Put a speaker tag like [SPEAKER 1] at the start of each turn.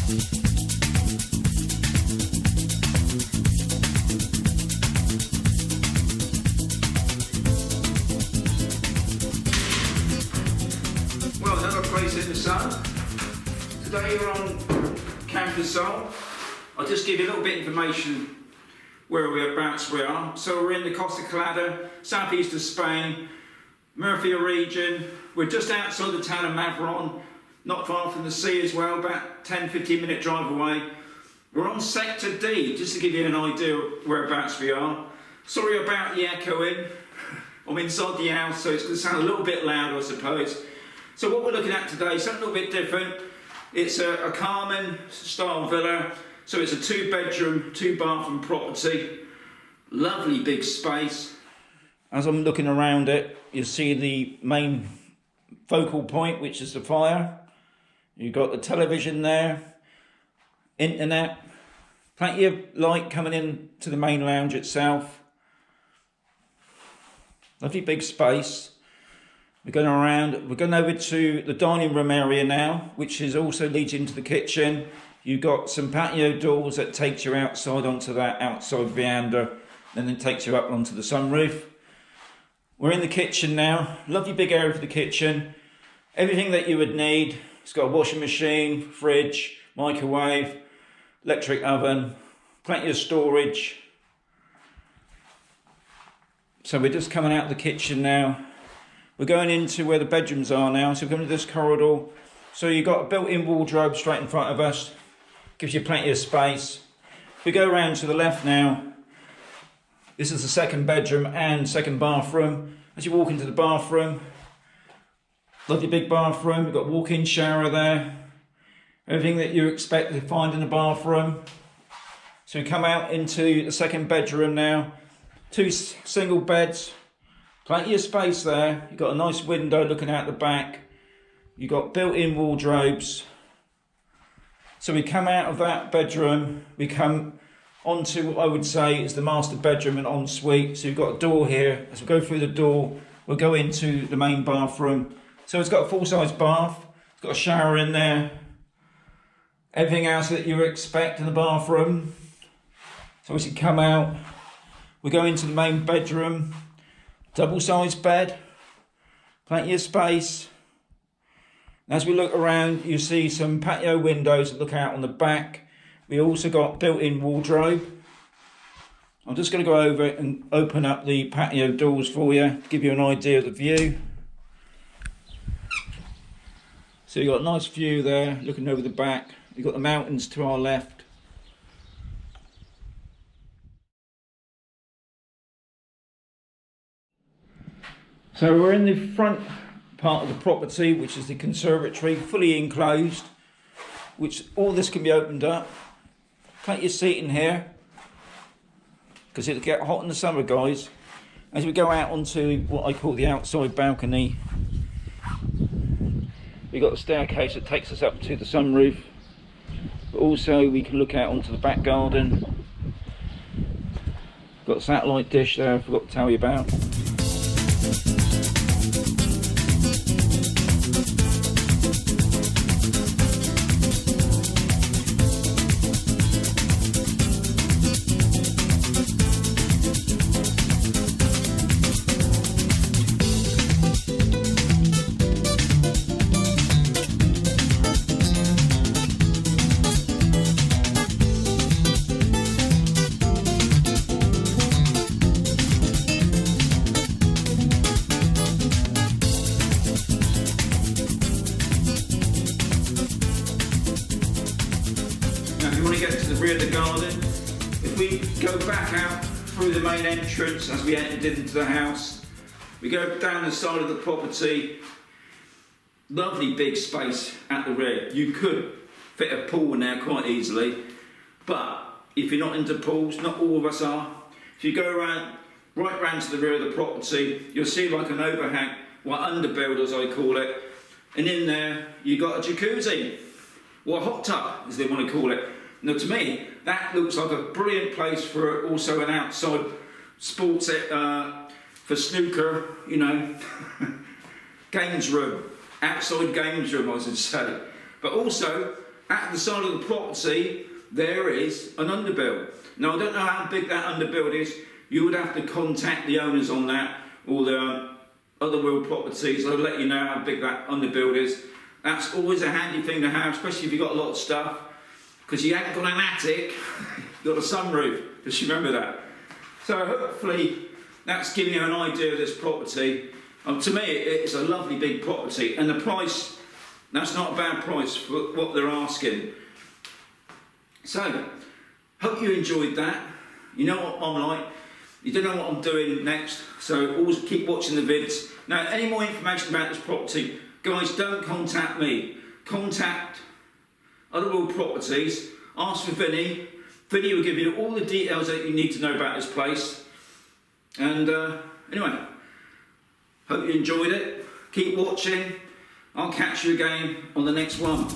[SPEAKER 1] Well, another place in the sun. Today we're on Camposol. I'll just give you a little bit of information whereabouts we are. So we're in the Costa Colada, southeast of Spain, Murcia region. We're just outside the town of Mazarron, not far from the sea as well, about 10-15 minute drive away. We're on Sector D, just to give you an idea of whereabouts we are. Sorry about the echoing. I'm inside the house, so it's going to sound a little bit loud, I suppose. So what we're looking at today is something a little bit different. It's a Carmen style villa. So it's a 2-bedroom, 2-bathroom property. Lovely big space. As I'm looking around it, you see the main focal point, which is the fire. You've got the television there, internet, plenty of light coming in to the main lounge itself. Lovely big space. We're going around, we're going over to the dining room area now, which is also leads into the kitchen. You've got some patio doors that takes you outside onto that outside veranda, and then takes you up onto the sunroof. We're in the kitchen now. Lovely big area for the kitchen. Everything that you would need. It's got a washing machine, fridge, microwave, electric oven, plenty of storage. So we're just coming out of the kitchen now. We're going into where the bedrooms are now. So we're coming to this corridor. So you've got a built-in wardrobe straight in front of us. Gives you plenty of space. If we go around to the left now, this is the second bedroom and second bathroom. As you walk into the bathroom, lovely big bathroom. We've got walk-in shower there. Everything that you expect to find in a bathroom. So we come out into the second bedroom now. 2 single beds. Plenty of space there. You've got a nice window looking out the back. You've got built-in wardrobes. So we come out of that bedroom, we come onto what I would say is the master bedroom and ensuite. So you've got a door here. As we go through the door, we'll go into the main bathroom. So it's got a full-size bath. It's got a shower in there. Everything else that you expect in the bathroom. So as you come out, we go into the main bedroom. Double-sized bed, plenty of space. As we look around, you see some patio windows that look out on the back. We also got built-in wardrobe. I'm just going to go over it and open up the patio doors for you to give you an idea of the view. So you've got a nice view there, looking over the back. You've got the mountains to our left. So we're in the front part of the property, which is the conservatory, fully enclosed, which all this can be opened up. Plenty of seating here, because it'll get hot in the summer, guys. As we go out onto what I call the outside balcony, we've got a staircase that takes us up to the sunroof, but also we can look out onto the back garden. Got a satellite dish there I forgot to tell you about. Get to the rear of the garden. If we go back out through the main entrance as we entered into the house, we go down the side of the property. Lovely big space at the rear. You could fit a pool in there quite easily, but if you're not into pools, not all of us are. If you go around, right round to the rear of the property, you'll see like an overhang, well, underbuild as I call it, and in there you got a jacuzzi, or a hot tub as they want to call it. Now to me, that looks like a brilliant place for also an outside sports, for snooker, you know, games room, outside games room I should say. But also, at the side of the property, there is an underbuild. Now, I don't know how big that underbuild is. You would have to contact the owners on that, or the other real properties. I'll let you know how big that underbuild is. That's always a handy thing to have, especially if you've got a lot of stuff, because you haven't got an attic, you've got a sunroof. Just remember that. So hopefully that's giving you an idea of this property. To me, it's a lovely big property, and the price, that's not a bad price for what they're asking. So, hope you enjoyed that. You know what I'm like. You don't know what I'm doing next, so always keep watching the vids. Now, any more information about this property, guys, don't contact me. Contact other real properties. Ask for Vinny. Vinny will give you all the details that you need to know about this place. And anyway, hope you enjoyed it. Keep watching. I'll catch you again on the next one.